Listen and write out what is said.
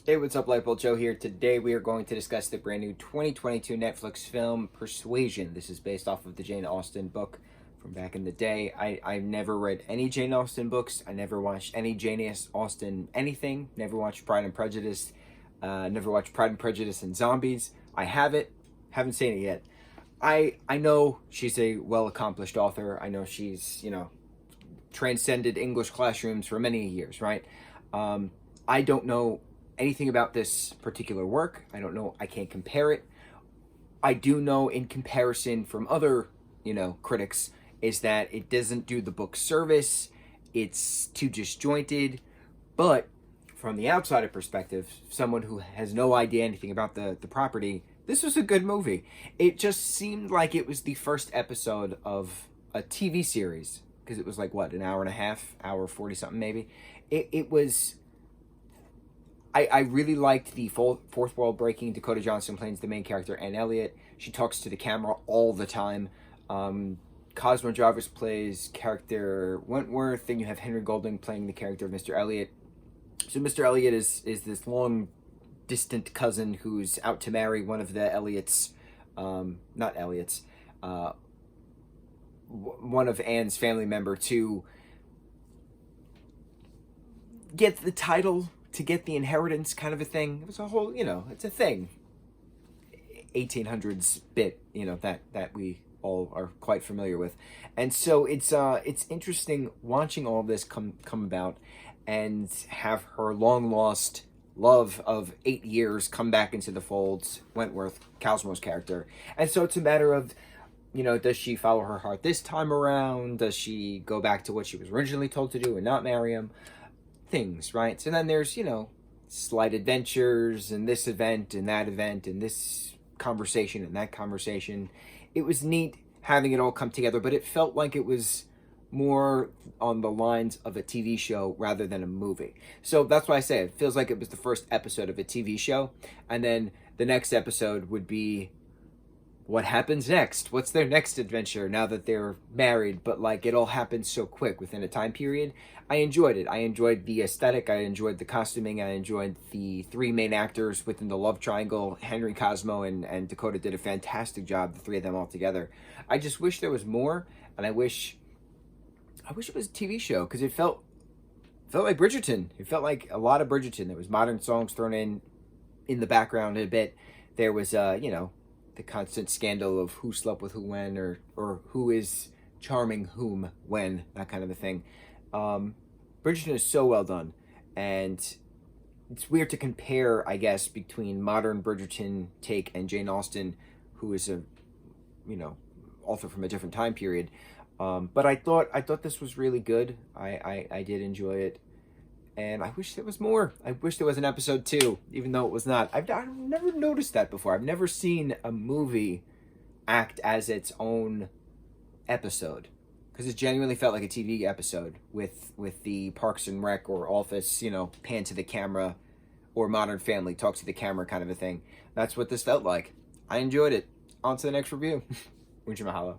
Hey, what's up, Lightbolt Joe here. Today we are going to discuss the brand new 2022 Netflix film, Persuasion. This is based off of the Jane Austen book from back in the day. I've never read any Jane Austen books. I never watched any Jane Austen anything. Never watched Pride and Prejudice. Never watched Pride and Prejudice and Zombies. I have it. Haven't seen it yet. I know she's a well-accomplished author. I know she's, transcended English classrooms for many years, right? I don't know anything about this particular work. I don't know. I can't compare it. I do know, in comparison from other, critics, is that it doesn't do the book service. It's too disjointed. But from the outsider perspective, someone who has no idea anything about the property, this was a good movie. It just seemed like it was the first episode of a TV series, because it was like, what, an hour and a half, hour 40 something maybe. It was... I really liked the fourth wall breaking. Dakota Johnson plays the main character, Anne Elliot. She talks to the camera all the time. Cosmo Jarvis plays character Wentworth. Then you have Henry Golding playing the character of Mr. Elliot. So Mr. Elliot is this long distant cousin who's out to marry one of the Elliots, not Elliots, one of Anne's family member to get the title, to get the inheritance, kind of a thing. It was a whole, it's a thing. 1800s bit, that we all are quite familiar with. And so it's interesting watching all of this come about and have her long lost love of 8 years come back into the folds, Wentworth, Cosmo's character. And so it's a matter of, does she follow her heart this time around? Does she go back to what she was originally told to do and not marry him? Things, right? So then there's, slight adventures and this event and that event and this conversation and that conversation. It was neat having it all come together, but it felt like it was more on the lines of a TV show rather than a movie. So that's why I say it feels like it was the first episode of a TV show, and then the next episode would be what happens next? What's their next adventure now that they're married? But it all happened so quick within a time period. I enjoyed it. I enjoyed the aesthetic. I enjoyed the costuming. I enjoyed the three main actors within the love triangle. Henry, Cosmo, and Dakota did a fantastic job, the three of them all together. I just wish there was more, and I wish it was a TV show, because it felt like Bridgerton. It felt like a lot of Bridgerton. There was modern songs thrown in the background a bit. There was, the constant scandal of who slept with who when, or who is charming whom when, that kind of a thing. Bridgerton is so well done, and it's weird to compare, I guess, between modern Bridgerton take and Jane Austen, who is a, author from a different time period. But I thought this was really good. I did enjoy it. And I wish there was more. I wish there was an episode 2, even though it was not. I've never noticed that before. I've never seen a movie act as its own episode, because it genuinely felt like a TV episode with the Parks and Rec or Office, pan to the camera, or Modern Family, talk to the camera kind of a thing. That's what this felt like. I enjoyed it. On to the next review. Mucho mahalo.